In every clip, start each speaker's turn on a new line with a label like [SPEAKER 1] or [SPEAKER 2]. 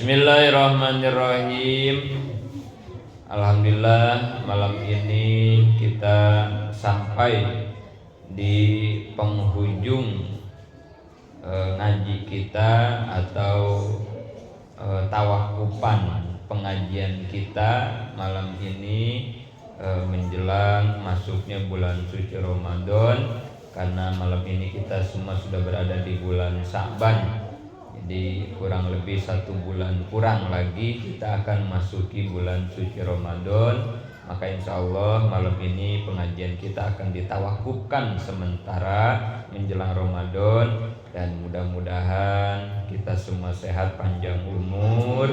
[SPEAKER 1] Bismillahirrahmanirrahim. Alhamdulillah, malam ini kita sampai di penghujung ngaji kita atau tawakupan pengajian kita malam ini menjelang masuknya bulan suci Ramadan, karena malam ini kita semua sudah berada di bulan Sya'ban. Jadi kurang lebih 1 bulan kurang lagi kita akan masuki bulan suci Ramadan. Maka insya Allah malam ini pengajian kita akan ditawakufkan sementara menjelang Ramadan. Dan mudah-mudahan kita semua sehat panjang umur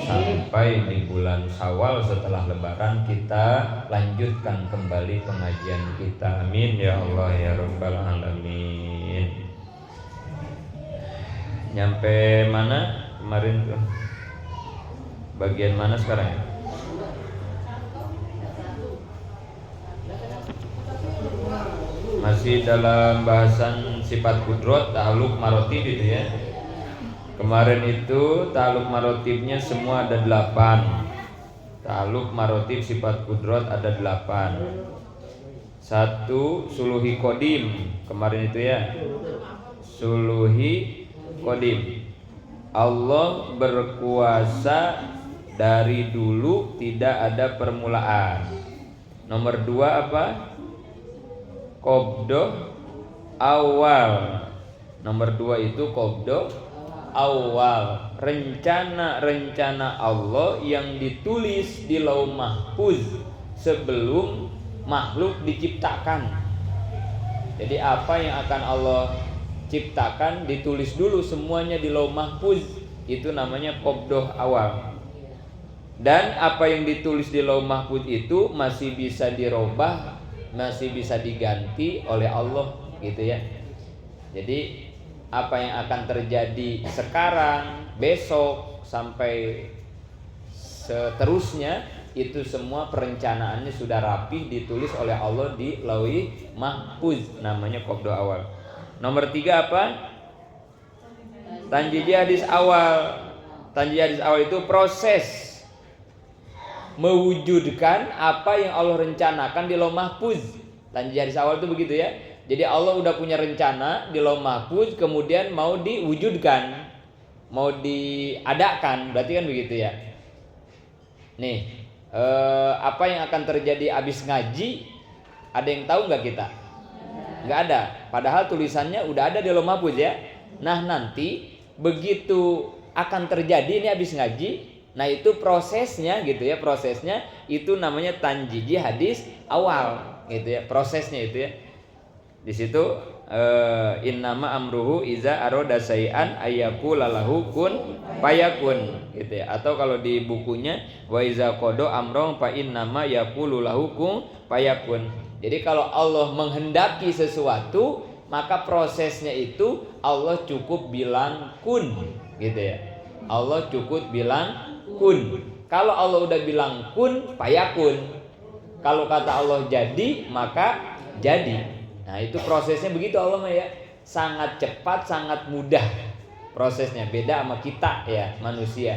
[SPEAKER 1] sampai di bulan Syawal setelah Lebaran kita lanjutkan kembali pengajian kita. Amin ya Allah ya Rabbal Alamin. Nyampe mana kemarin tuh? Bagian mana sekarang ya? Masih dalam bahasan sifat kudrat, ta'alluq marotib itu ya. Kemarin itu ta'alluq marotibnya semua ada 8. Ta'alluq marotib sifat kudrat ada 8. 1 suluhi kodim, kemarin itu ya. Suluhi Qadim, Allah berkuasa dari dulu, tidak ada permulaan. Nomor 2 apa? Qabdah awal. Nomor 2 itu qabdah awal, rencana-rencana Allah yang ditulis di Lauh Mahfuz sebelum makhluk diciptakan. Jadi apa yang akan Allah ciptakan ditulis dulu semuanya di Lauh Mahfuz, itu namanya qabdah awal. Dan apa yang ditulis di Lauh Mahfuz itu masih bisa dirubah, masih bisa diganti oleh Allah gitu ya. Jadi apa yang akan terjadi sekarang, besok sampai seterusnya itu semua perencanaannya sudah rapih ditulis oleh Allah di Lauh Mahfuz, namanya qabdah awal. Nomor 3 apa? Tanjiji hadis awal. Tanjiji hadis awal itu proses mewujudkan apa yang Allah rencanakan di Lauh Mahfuz. Tanjiji hadis awal itu begitu ya. Jadi Allah udah punya rencana di Lauh Mahfuz, kemudian mau diwujudkan, mau diadakan, berarti kan begitu ya. Nih, apa yang akan terjadi abis ngaji? Ada yang tahu nggak kita? Nggak ada. Padahal tulisannya udah ada di Lauh Mahfuz ya. Nah nanti begitu akan terjadi ini habis ngaji, nah itu prosesnya gitu ya. Prosesnya itu namanya tanjiji hadis awal gitu ya. Prosesnya itu ya. Di situ innama amruhu iza aroda sayan ayyakula lahu kun fayakun gitu ya. Atau kalau di bukunya wa iza qada amron fa innama yaqulu lahu kun fayakun. Jadi kalau Allah menghendaki sesuatu, maka prosesnya itu Allah cukup bilang kun gitu ya. Allah cukup bilang kun. Kalau Allah udah bilang kun, fayakun. Kalau kata Allah jadi, maka jadi. Nah itu prosesnya begitu Allah mah ya. Sangat cepat, sangat mudah prosesnya. Beda sama kita ya, manusia.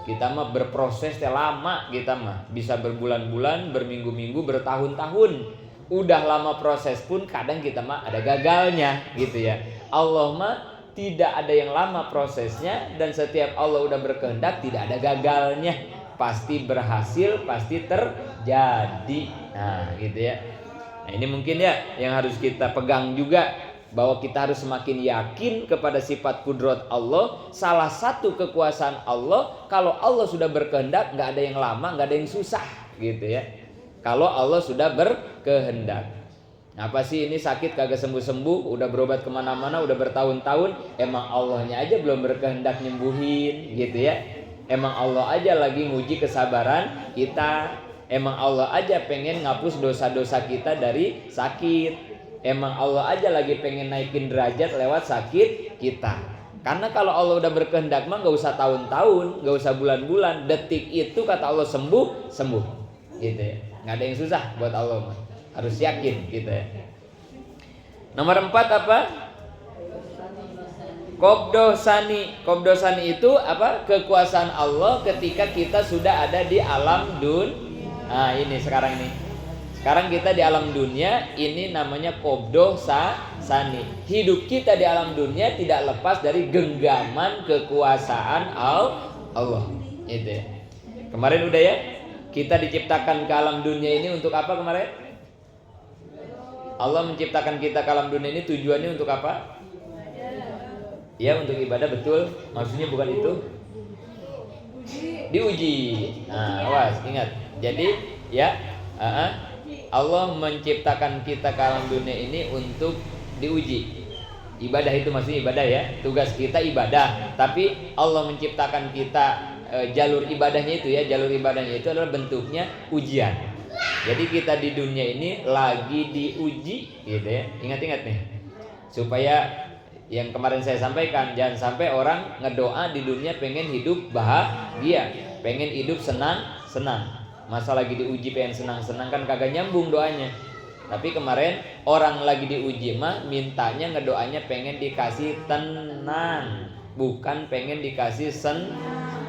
[SPEAKER 1] Kita mah berproses lama, kita mah bisa berbulan-bulan, berminggu-minggu, bertahun-tahun. Udah lama proses pun kadang kita mah ada gagalnya gitu ya. Allah mah tidak ada yang lama prosesnya, dan setiap Allah udah berkehendak tidak ada gagalnya. Pasti berhasil, pasti terjadi. Nah gitu ya. Nah ini mungkin ya yang harus kita pegang juga, bahwa kita harus semakin yakin kepada sifat kudrat Allah. Salah satu kekuasaan Allah, kalau Allah sudah berkehendak nggak ada yang lama, nggak ada yang susah gitu ya. Kalau Allah sudah berkehendak. Apa sih ini sakit kagak sembuh-sembuh, udah berobat kemana-mana, udah bertahun-tahun, emang Allahnya aja belum berkehendak nyembuhin gitu ya. Emang Allah aja lagi nguji kesabaran kita. Emang Allah aja pengen ngapus dosa-dosa kita dari sakit. Emang Allah aja lagi pengen naikin derajat lewat sakit kita. Karena kalau Allah udah berkehendak mah gak usah tahun-tahun, gak usah bulan-bulan, detik itu kata Allah sembuh gitu ya. Nggak ada yang susah buat Allah mah. Harus yakin gitu ya. Nomor 4 apa? Qobdoh sani itu apa? Kekuasaan Allah ketika kita sudah ada di alam Nah ini sekarang ini. Sekarang kita di alam dunia, ini namanya qobdoh sani. Hidup kita di alam dunia tidak lepas dari genggaman kekuasaan Allah. Itu ya. Kemarin udah ya, kita diciptakan ke alam dunia ini untuk apa kemarin? Allah menciptakan kita ke alam dunia ini tujuannya untuk apa? Ya untuk ibadah, betul. Maksudnya bukan itu? Diuji. Nah, awas, ingat. Jadi ya, Allah menciptakan kita ke alam dunia ini untuk diuji. Ibadah itu maksudnya ibadah ya. Tugas kita ibadah. Tapi Allah menciptakan kita jalur ibadahnya itu ya. Jalur ibadahnya itu adalah bentuknya ujian. Jadi kita di dunia ini lagi diuji gitu ya. Ingat-ingat nih. Supaya yang kemarin saya sampaikan, jangan sampai orang ngedoa di dunia pengen hidup bahagia, pengen hidup senang. Masa lagi diuji pengen senang-senang kan kagak nyambung doanya. Tapi kemarin orang lagi diuji mah mintanya ngedoanya pengen dikasih tenang, bukan pengen dikasih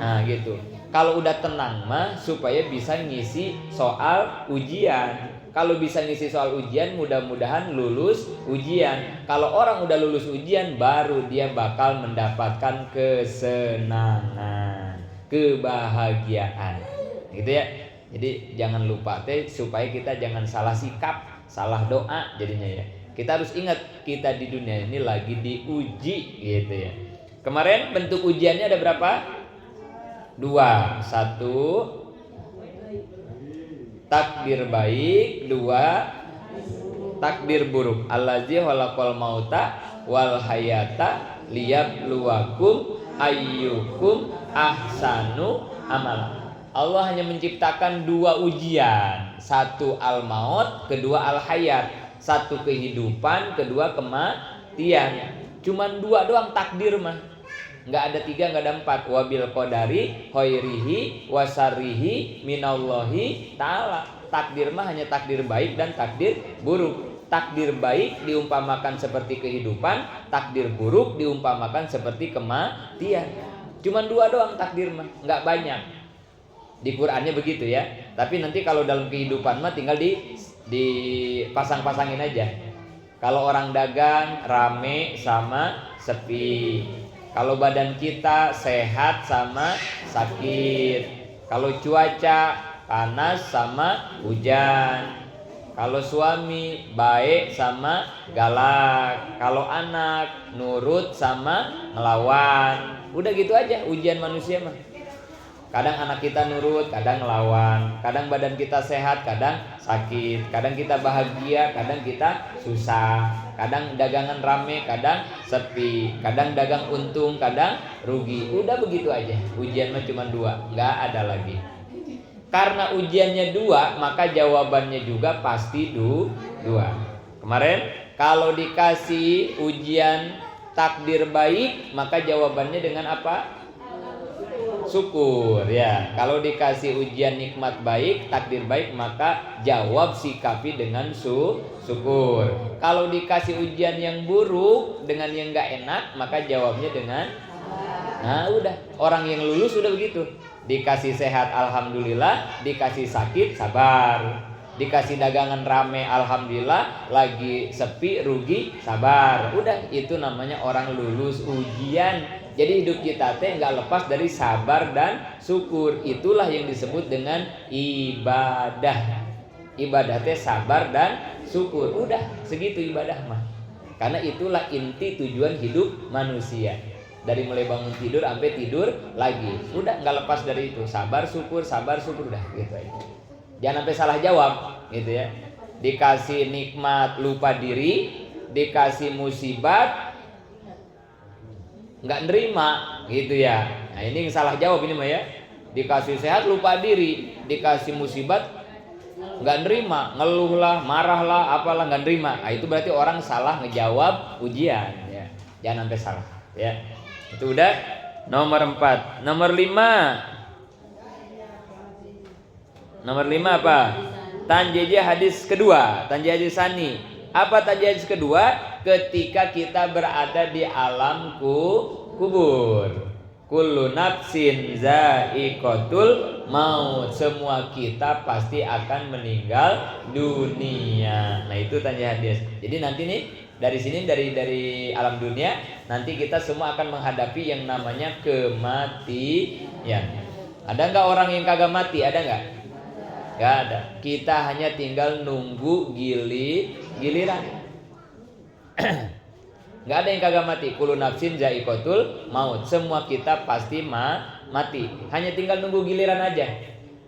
[SPEAKER 1] Nah gitu. Kalau udah tenang mah supaya bisa ngisi soal ujian. Kalau bisa ngisi soal ujian mudah-mudahan lulus ujian. Kalau orang udah lulus ujian baru dia bakal mendapatkan kesenangan, kebahagiaan. Gitu ya. Jadi jangan lupa supaya kita jangan salah sikap, salah doa jadinya ya. Kita harus ingat kita di dunia ini lagi diuji gitu ya. Kemarin bentuk ujiannya ada berapa? 2. 1 takdir baik, 2 takdir buruk. Allazi khalaqal mauta wal hayata liyabluwakum ayyukum ahsanu amala. Allah hanya menciptakan 2 ujian, 1 al-maut, kedua al-hayat, 1 kehidupan, kedua kematian. Cuman 2 doang takdir mah. Nggak ada 3, nggak ada 4. Wabil qadari khairihi wasarihi minallahi ta'ala. Takdir mah hanya takdir baik dan takdir buruk. Takdir baik diumpamakan seperti kehidupan, takdir buruk diumpamakan seperti kematian. Cuman 2 doang takdir mah, nggak banyak. Di Qur'annya begitu ya. Tapi nanti kalau dalam kehidupan mah tinggal dipasang-pasangin aja. Kalau orang dagang rame sama sepi. Kalau badan kita sehat sama sakit. Kalau cuaca panas sama hujan. Kalau suami baik sama galak. Kalau anak nurut sama ngelawan. Udah gitu aja ujian manusia mah. Kadang anak kita nurut, kadang ngelawan. Kadang badan kita sehat, kadang sakit. Kadang kita bahagia, kadang kita susah. Kadang dagangan rame, kadang sepi. Kadang dagang untung, kadang rugi. Udah begitu aja. Ujian mah cuma 2, nggak ada lagi. Karena ujiannya 2, maka jawabannya juga pasti 2. Kemarin kalau dikasih ujian takdir baik, maka jawabannya dengan apa? Syukur ya. Kalau dikasih ujian nikmat baik, takdir baik, maka jawab sikapi dengan syukur. Kalau dikasih ujian yang buruk dengan yang gak enak, maka jawabnya dengan udah. Orang yang lulus sudah begitu. Dikasih sehat alhamdulillah, dikasih sakit sabar. Dikasih dagangan rame alhamdulillah, lagi sepi rugi sabar. Udah, itu namanya orang lulus ujian. Jadi hidup kita nggak lepas dari sabar dan syukur. Itulah yang disebut dengan ibadah. Ibadah sabar dan syukur. Udah segitu ibadah mah. Karena itulah inti tujuan hidup manusia. Dari mulai bangun tidur sampai tidur lagi. Udah nggak lepas dari itu. Sabar syukur udah gitu aja. Jangan sampai salah jawab gitu ya. Dikasih nikmat lupa diri, dikasih musibat nggak nerima gitu ya. Nah ini yang salah jawab ini mah ya. Dikasih sehat lupa diri, dikasih musibat nggak nerima, ngeluh lah, marah lah, apalah nggak nerima. Nah itu berarti orang salah ngejawab ujian ya. Jangan sampai salah ya. Itu udah nomor 4. Nomor 5 apa? Tanjiyah hadis kedua, tanjiyah hadis sani. Apa tanjiyah hadis kedua? ketika kita berada di alam kubur. Kullu nafsin za'iqatul maut. Semua kita pasti akan meninggal dunia. Nah itu tanya hadis. Jadi nanti nih dari sini dari alam dunia nanti kita semua akan menghadapi yang namanya kematian. Ada nggak orang yang kagak mati? Ada nggak? Nggak ada. Kita hanya tinggal nunggu giliran. Nggak ada yang kagak mati. Kullu nafsin za'iqatul maut. Semua kita pasti mati. Hanya tinggal nunggu giliran aja.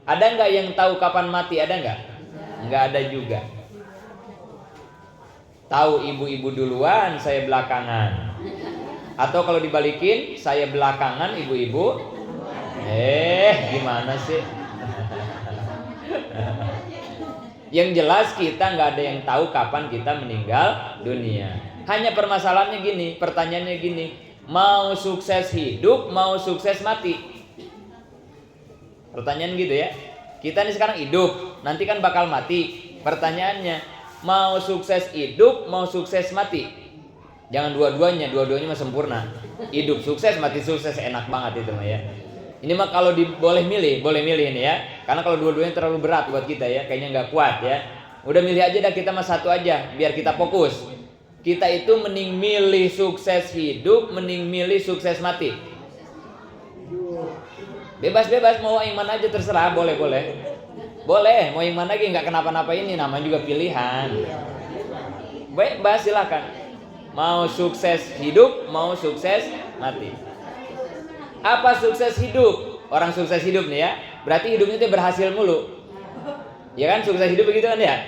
[SPEAKER 1] Ada nggak yang tahu kapan mati? Ada nggak? Nggak ada juga. Tahu ibu-ibu duluan, saya belakangan. Atau kalau dibalikin, saya belakangan, ibu-ibu. Gimana sih? Yang jelas kita nggak ada yang tahu kapan kita meninggal dunia. Hanya permasalahannya gini, pertanyaannya gini, mau sukses hidup, mau sukses mati? Pertanyaan gitu ya. Kita nih sekarang hidup, nanti kan bakal mati. Pertanyaannya, mau sukses hidup, mau sukses mati? Jangan dua-duanya mah sempurna. Hidup sukses, mati sukses, enak banget itu mah ya. Ini mah kalau boleh milih ini ya. Karena kalau dua-duanya terlalu berat buat kita ya, kayaknya nggak kuat ya. Udah milih aja dah, kita mah satu aja, biar kita fokus. Kita itu mending milih sukses hidup, mending milih sukses mati. Bebas mau yang mana aja terserah, boleh. Boleh, mau yang mana lagi nggak kenapa-napa, ini namanya juga pilihan. Bebas silakan. Mau sukses hidup, mau sukses mati. Apa sukses hidup? Orang sukses hidup nih ya, berarti hidupnya itu berhasil mulu. Ya kan, sukses hidup begitu kan ya?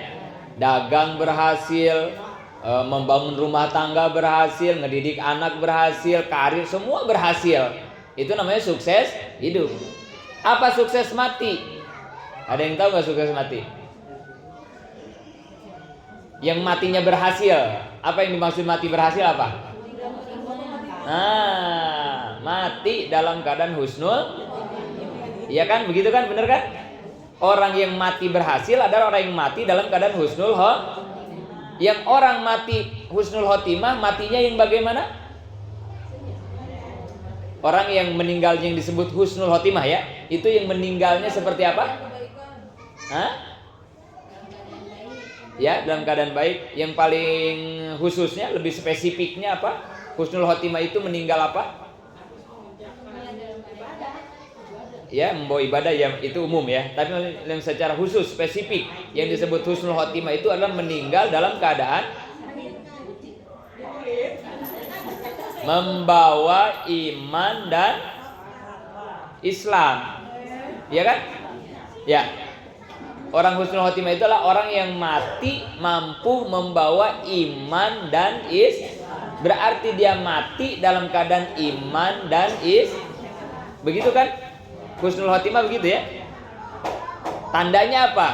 [SPEAKER 1] Dagang berhasil, membangun rumah tangga berhasil, ngedidik anak berhasil, karir semua berhasil. Itu namanya sukses hidup. Apa sukses mati? Ada yang tahu nggak sukses mati? Yang matinya berhasil. Apa yang dimaksud mati berhasil apa? Nah, mati dalam keadaan husnul. Iya kan, begitu kan, bener kan? Orang yang mati berhasil adalah orang yang mati dalam keadaan husnul khotimah. Yang orang mati husnul khotimah, matinya yang bagaimana? Orang yang meninggal yang disebut husnul khotimah ya, itu yang meninggalnya seperti apa? Hah? Ya, dalam keadaan baik. Yang paling khususnya, lebih spesifiknya apa? Husnul khotimah itu meninggal apa? Ya, membawa ibadah ya, itu umum ya. Tapi yang secara khusus spesifik yang disebut husnul khotimah itu adalah meninggal dalam keadaan membawa iman dan Islam. Ya kan? Ya. Orang husnul khotimah itu adalah orang yang mati mampu membawa iman dan berarti dia mati dalam keadaan iman dan begitu kan? Husnul khotimah begitu ya. Tandanya apa?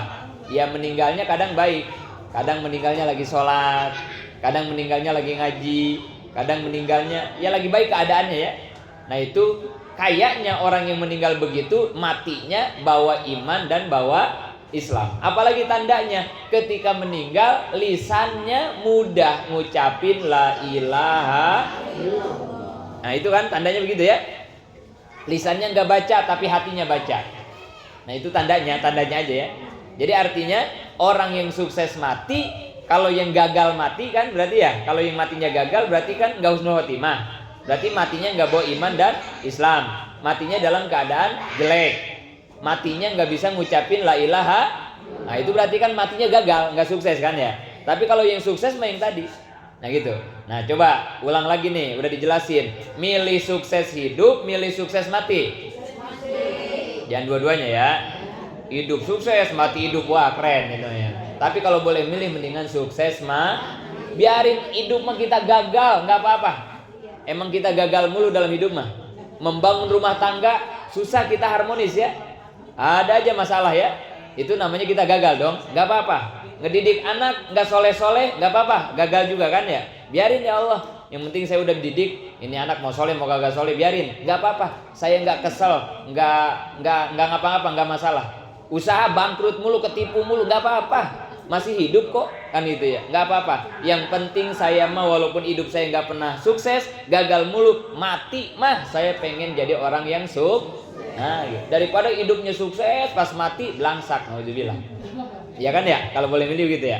[SPEAKER 1] Ya meninggalnya kadang baik, kadang meninggalnya lagi sholat, kadang meninggalnya lagi ngaji, kadang meninggalnya ya lagi baik keadaannya ya. Nah itu kayaknya orang yang meninggal begitu matinya bawa iman dan bawa Islam. Apalagi tandanya ketika meninggal lisannya mudah ngucapin la ilaha. Nah itu kan tandanya begitu ya. Lisannya nggak baca tapi hatinya baca. Nah itu tandanya aja ya. Jadi artinya orang yang sukses mati, kalau yang gagal mati kan berarti ya, kalau yang matinya gagal berarti kan nggak husnul khotimah. Berarti matinya nggak bawa iman dan Islam. Matinya dalam keadaan jelek. Matinya nggak bisa ngucapin la ilaha. Nah itu berarti kan matinya gagal, nggak sukses kan ya. Tapi kalau yang sukses mah yang tadi. Nah gitu. Nah coba ulang lagi nih, udah dijelasin. Milih sukses hidup, milih sukses mati. Jangan dua-duanya ya. Hidup sukses, mati hidup, wah keren gitu ya. Tapi kalau boleh milih mendingan sukses mah. Biarin hidup mah kita gagal, nggak apa-apa. Emang kita gagal mulu dalam hidup mah. Membangun rumah tangga susah kita harmonis ya. Ada aja masalah ya. Itu namanya kita gagal dong, nggak apa-apa. Ngedidik anak nggak soleh-soleh nggak apa-apa, gagal juga kan ya. Biarin ya Allah, yang penting saya udah dididik. Ini anak mau soleh mau gagal soleh biarin, nggak apa-apa. Saya nggak kesel, nggak ngapa-ngapa, nggak masalah. Usaha bangkrut mulu, ketipu mulu, nggak apa-apa. Masih hidup kok. kan gitu ya. Nggak apa-apa. Yang penting saya mah walaupun hidup saya nggak pernah sukses, gagal mulu, mati mah saya pengen jadi orang yang nah, gitu. Daripada hidupnya sukses pas mati belangsak, nauzubillah. Ya kan ya, kalau boleh milih gitu ya.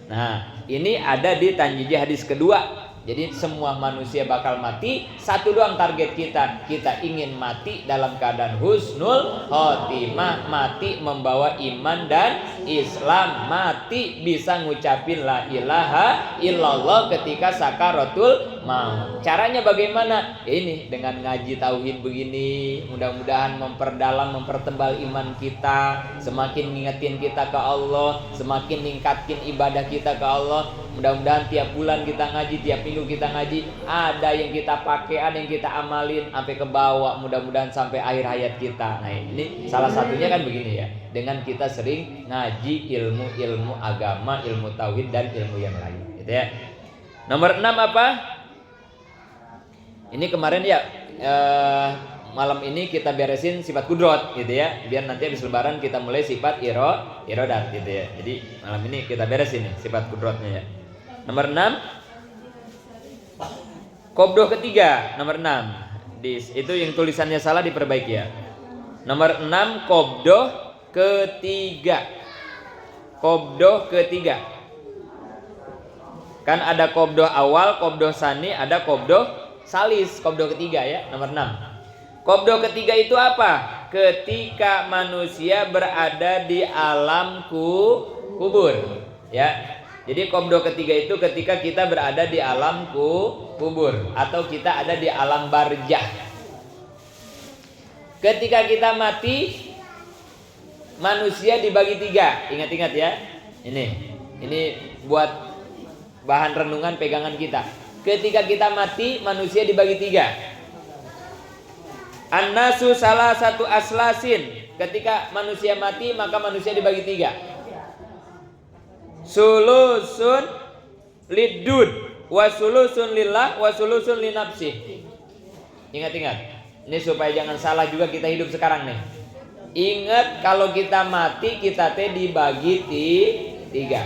[SPEAKER 1] Nah, ini ada di Tanjiji hadis kedua. Jadi semua manusia bakal mati. Satu doang target kita. Kita ingin mati dalam keadaan husnul khotimah. Mati membawa iman dan Islam. Mati bisa ngucapin la ilaha illallah ketika sakaratul maut. Caranya bagaimana? Ini dengan ngaji tauhid begini. Mudah-mudahan memperdalam, mempertebal iman kita. Semakin ngingetin kita ke Allah. Semakin ningkatin ibadah kita ke Allah. Mudah-mudahan tiap bulan kita ngaji, tiap minggu kita ngaji, ada yang kita pakai, ada yang kita amalin sampai ke bawah, mudah-mudahan sampai akhir hayat kita. Nah, ini salah satunya kan begini ya, dengan kita sering ngaji ilmu-ilmu agama, ilmu tauhid dan ilmu yang lain, gitu ya. Nomor 6 apa? Ini kemarin ya malam ini kita beresin sifat kudrot, gitu ya, biar nanti habis lebaran kita mulai sifat irodat, gitu ya. Jadi malam ini kita beresin nih sifat kudrotnya ya. Nomor 6 Qobdoh ketiga. Nomor 6 itu yang tulisannya salah diperbaiki ya. Nomor 6 Qobdoh ketiga. Qobdoh ketiga. Kan ada Qobdoh awal, Qobdoh sani, ada Qobdoh salis. Qobdoh ketiga ya. Nomor 6 Qobdoh ketiga itu apa? Ketika manusia berada di alam kubur ya. Jadi qobdoh ketiga itu ketika kita berada di alam kubur atau kita ada di alam barzah. Ketika kita mati, manusia dibagi 3. Ingat-ingat ya. Ini buat bahan renungan pegangan kita. Ketika kita mati, manusia dibagi 3. An-nasu salah satu aslasin. Ketika manusia mati, maka manusia dibagi 3. Sulusun lidud wa sulusun lillah wa sulusun linafsih. Ingat-ingat. Ini supaya jangan salah juga kita hidup sekarang nih. Ingat kalau kita mati kita dibagi 3.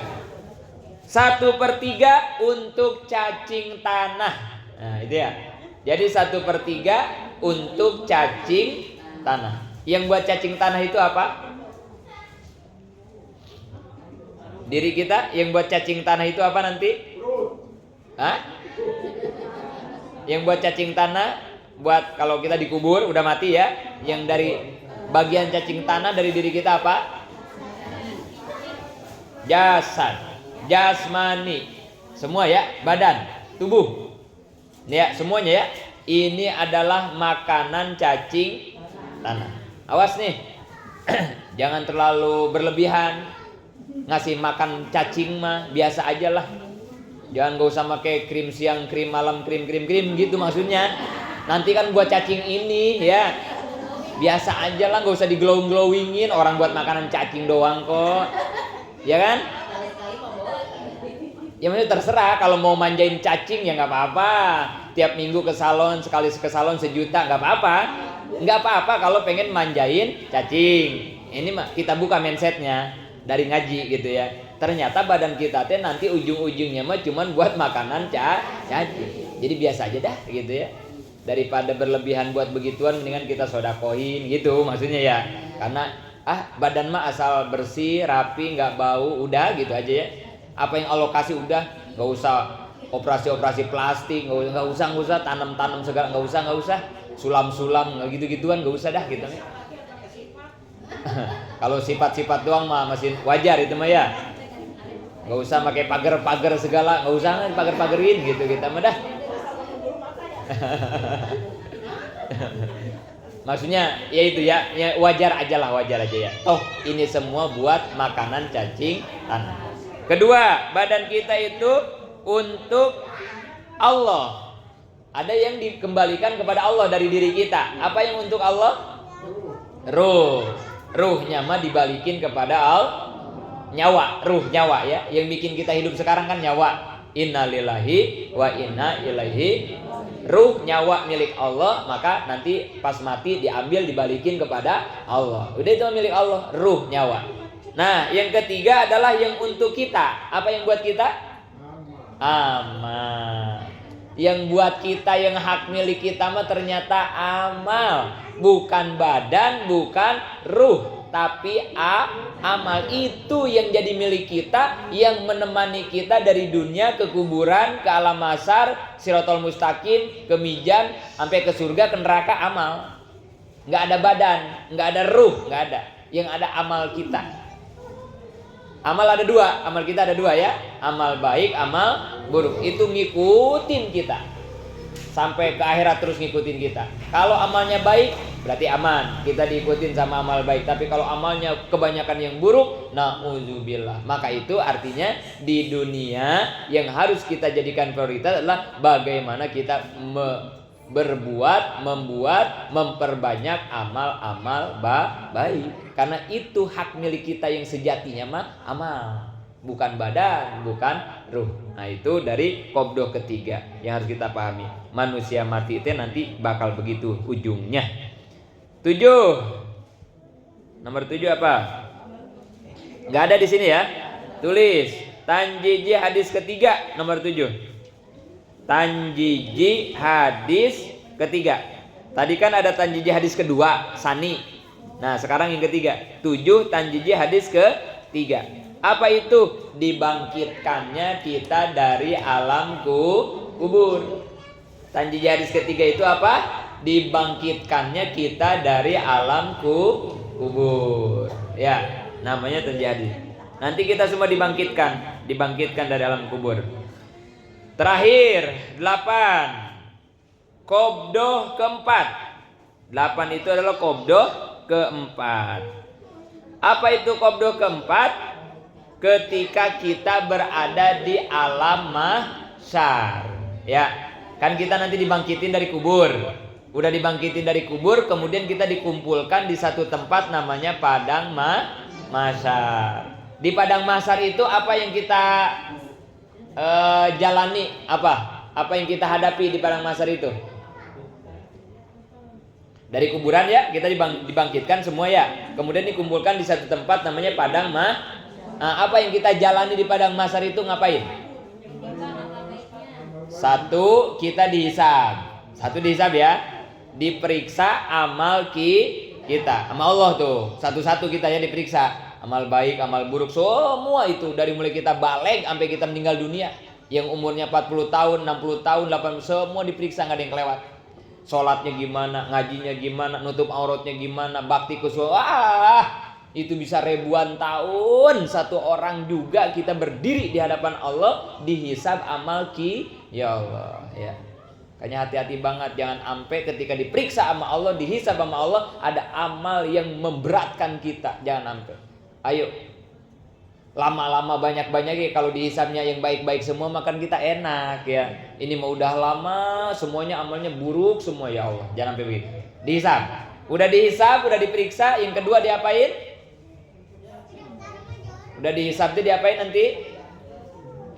[SPEAKER 1] 1/3 untuk cacing tanah. Nah, itu ya. Jadi 1/3 untuk cacing tanah. Yang buat cacing tanah itu apa? Diri kita. Yang buat cacing tanah itu apa nanti? Hah? Yang buat cacing tanah, buat kalau kita dikubur udah mati ya, yang dari bagian cacing tanah dari diri kita apa? Jasad, jasmani, semua ya, badan, tubuh. Ini ya, semuanya ya. Ini adalah makanan cacing tanah. Awas nih. Jangan terlalu berlebihan. Ngasih makan cacing mah biasa aja lah. Jangan gak usah pakai krim siang, krim malam, krim gitu maksudnya. Nanti kan buat cacing ini ya. Biasa aja lah, gak usah di-glowing-glowingin. Orang buat makanan cacing doang kok. Ya kan? Ya maksudnya terserah. Kalau mau manjain cacing ya gak apa-apa. Tiap minggu ke salon, sekali ke salon 1 juta gak apa-apa. Gak apa-apa kalau pengen manjain cacing. Ini mah kita buka mindsetnya dari ngaji gitu ya. Ternyata badan kita nanti ujung-ujungnya mah cuman buat makanan cacing. Jadi biasa aja dah gitu ya. Daripada berlebihan buat begituan, mendingan kita sodakohin gitu maksudnya ya. Karena badan mah asal bersih, rapi, nggak bau, udah gitu aja ya. Apa yang Allah kasih udah, nggak usah operasi-operasi plastik, nggak usah tanam-tanam segala, nggak usah sulam-sulam, nggak gitu-gituan, nggak usah dah gitu ya. Kalau sifat-sifat doang mah masih wajar itu mah ya. Gak usah pakai pagar-pagar segala, gak usah pagar-pagarin gitu kita mah dah. Maksudnya ya itu ya wajar aja ya. Oh, ini semua buat makanan cacing tanah. Kedua, badan kita itu untuk Allah. Ada yang dikembalikan kepada Allah dari diri kita. Apa yang untuk Allah? Ruhnya mah dibalikin kepada nyawa, nyawa ya. Yang bikin kita hidup sekarang kan nyawa. Innalillahi wa inna ilaihi. Ruh nyawa milik Allah, maka nanti pas mati diambil dibalikin kepada Allah. Udah itu milik Allah, ruh nyawa. Nah, yang ketiga adalah yang untuk kita. Apa yang buat kita? Amal. Yang buat kita, yang hak milik kita mah ternyata amal. Bukan badan, bukan ruh, tapi amal. Itu yang jadi milik kita, yang menemani kita dari dunia ke kuburan, ke alam mahsyar, Siratal Mustaqim, ke Mizan, sampai ke surga, ke neraka. Amal. Nggak ada badan, nggak ada ruh, nggak ada. Yang ada amal kita. Amal ada dua, amal kita ada dua ya. Amal baik, amal buruk. Itu ngikutin kita sampai ke akhirat, terus ngikutin kita. Kalau amalnya baik berarti aman, kita diikutin sama amal baik. Tapi kalau amalnya kebanyakan yang buruk, na'udzubillah. Maka itu artinya di dunia yang harus kita jadikan prioritas adalah bagaimana kita membuat, memperbanyak amal-amal baik. Karena itu hak milik kita yang sejatinya mah amal, bukan badan, bukan ruh. Nah, itu dari qabdah ketiga yang harus kita pahami. Manusia mati itu nanti bakal begitu ujungnya. 7. Nomor 7 apa? Gak ada di sini ya. Tulis Tanjiji hadis ketiga nomor 7. Tanjiji hadis ketiga. Tadi kan ada Tanjiji hadis kedua, Sani. Nah, sekarang yang ketiga. 7 Tanjiji hadis ketiga. Apa itu? Dibangkitkannya kita dari alam kubur. Tanjiji hadis ketiga itu apa? Dibangkitkannya kita dari alam kubur. Ya, namanya tanjiji hadis. Nanti kita semua dibangkitkan dari alam kubur. Terakhir 8. Qabdah keempat. 8 itu adalah qabdah keempat. Apa itu qabdah keempat? Ketika kita berada di alam mahsyar. Ya, kan kita nanti dibangkitin dari kubur. Udah dibangkitin dari kubur, kemudian kita dikumpulkan di satu tempat namanya padang mahsyar. Di padang mahsyar itu apa yang kita jalani? Apa yang kita hadapi di padang mahsyar itu? Dari kuburan ya, kita dibangkitkan semua ya. Kemudian dikumpulkan di satu tempat namanya padang mahsyar. Apa yang kita jalani di padang mahsyar itu ngapain? Satu, kita dihisab. Satu dihisab ya. Diperiksa amal kita. Sama Allah tuh. Satu-satu kita ya diperiksa. Amal baik, amal buruk, semua itu. Dari mulai kita balik sampai kita meninggal dunia. Yang umurnya 40 tahun, 60 tahun, 80, semua diperiksa, gak ada yang kelewat. Sholatnya gimana, ngajinya gimana, nutup auratnya gimana, bakti ke itu bisa ribuan tahun. Satu orang juga kita berdiri di hadapan Allah, dihisab amal ya Allah ya. Kayaknya hati-hati banget, jangan sampai ketika diperiksa sama Allah, dihisab sama Allah, ada amal yang memberatkan kita. Jangan sampai. Ayo, lama-lama banyak-banyak ya. Kalau dihisabnya yang baik-baik semua, makan kita enak ya. Ini mau udah lama, semuanya amalnya buruk semua, ya Allah. Jangan sampai begitu. Dihisab. Udah dihisab, udah diperiksa. Yang kedua diapain? Udah dihisab itu diapain nanti?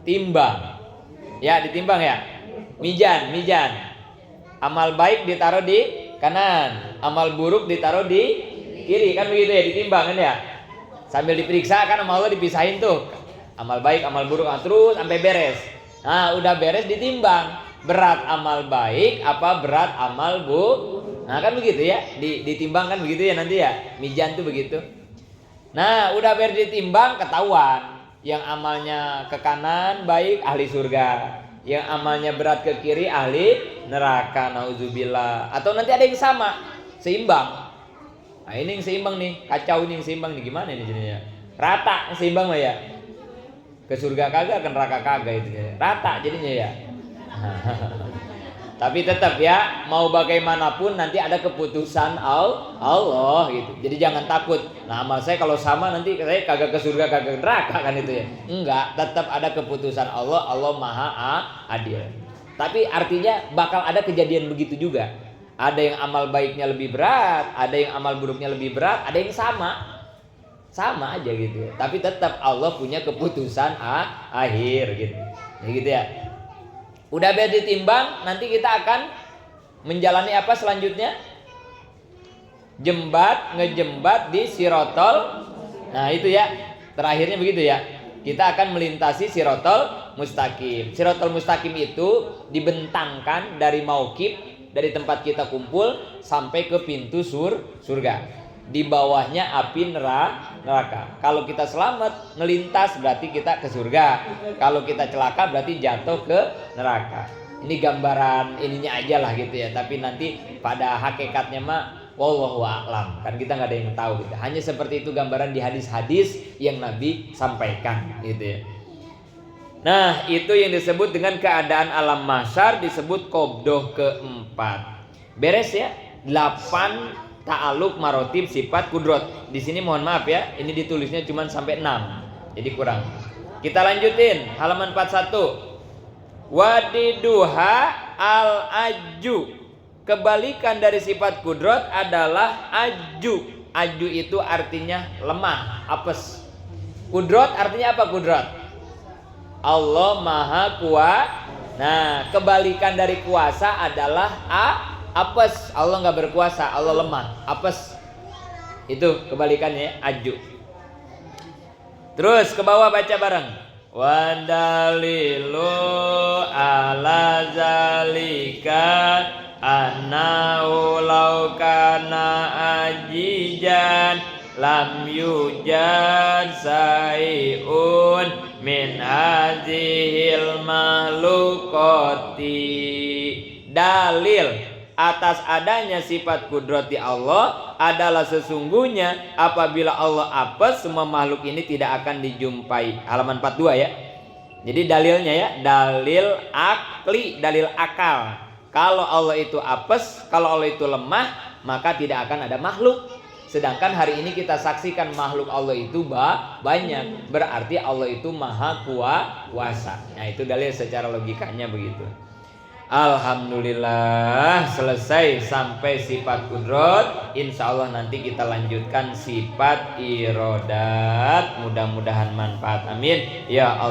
[SPEAKER 1] Timbang. Ya, ditimbang ya. Mizan. Amal baik ditaruh di kanan, amal buruk ditaruh di kiri, kan begitu ya, ditimbang kan ya. Sambil diperiksa kan sama Allah, dipisahin tuh. Amal baik, amal buruk, terus sampai beres. Nah, udah beres ditimbang. Berat amal baik apa berat amal buruk. Nah, kan begitu ya. Ditimbang kan begitu ya nanti ya. Mizan tuh begitu. Nah, udah beres ditimbang, ketahuan. Yang amalnya ke kanan baik, ahli surga. Yang amalnya berat ke kiri, ahli neraka, nauzubillah. Atau nanti ada yang sama, seimbang. Nah, ini yang seimbang nih, kacau ini yang seimbang nih, gimana ini jadinya? Rata, seimbang mah ya. Ke surga kagak, ke neraka kagak itu ya. Rata jadinya ya. Tapi tetap ya, mau bagaimanapun nanti ada keputusan Allah gitu. Jadi jangan takut. Nah, amal saya kalau sama nanti saya kagak ke surga, kagak ke neraka kan itu ya. Enggak, tetap ada keputusan Allah. Allah Maha Adil. Tapi artinya bakal ada kejadian begitu juga. Ada yang amal baiknya lebih berat, ada yang amal buruknya lebih berat, ada yang sama. Sama aja gitu. Tapi tetap Allah punya keputusan akhir gitu. Ya gitu ya. Udah beres ditimbang, nanti kita akan menjalani apa selanjutnya? Ngejembat di Siratal Nah itu ya, terakhirnya begitu ya. Kita akan melintasi Sirotol Mustaqim. Sirotol Mustaqim itu dibentangkan dari mauqif, dari tempat kita kumpul sampai ke pintu surga. Di bawahnya api neraka. Kalau kita selamat ngelintas berarti kita ke surga. Kalau kita celaka berarti jatuh ke neraka. Ini gambaran ininya aja lah gitu ya. Tapi nanti pada hakikatnya mah wallahu a'lam. Kan kita nggak ada yang tahu gitu. Hanya seperti itu gambaran di hadis-hadis yang Nabi sampaikan gitu ya. Nah itu yang disebut dengan keadaan alam mahsyar, disebut qabdah keempat. Beres ya. 8 ta'aluk marotib sifat kudrot. Di sini mohon maaf ya, ini ditulisnya cuma sampai 6. Jadi kurang. Kita lanjutin halaman 41. Wadiduha al-ajju. Kebalikan dari sifat kudrot adalah aju. Aju itu artinya lemah, apes. Kudrot artinya apa kudrot? Allah maha kuasa. Nah, kebalikan dari kuasa adalah apes. Allah nggak berkuasa, Allah lemah, apes. Itu kebalikannya, aju. Terus ke bawah baca bareng. Wadalilu ala zalika annahu law kana ajijan lam yujad sai'un min hazihil mahlukoti. Dalil atas adanya sifat kudrati Allah adalah sesungguhnya apabila Allah apes, semua makhluk ini tidak akan dijumpai. Halaman 42 ya. Jadi dalilnya ya, dalil akli, dalil akal. Kalau Allah itu apes, kalau Allah itu lemah, maka tidak akan ada makhluk. Sedangkan hari ini kita saksikan makhluk Allah itu banyak. Berarti Allah itu maha kuasa. Nah itu dalil secara logikanya begitu. Alhamdulillah selesai sampai sifat kudrot. Insya Allah nanti kita lanjutkan sifat irodat. Mudah-mudahan manfaat, amin ya Allah.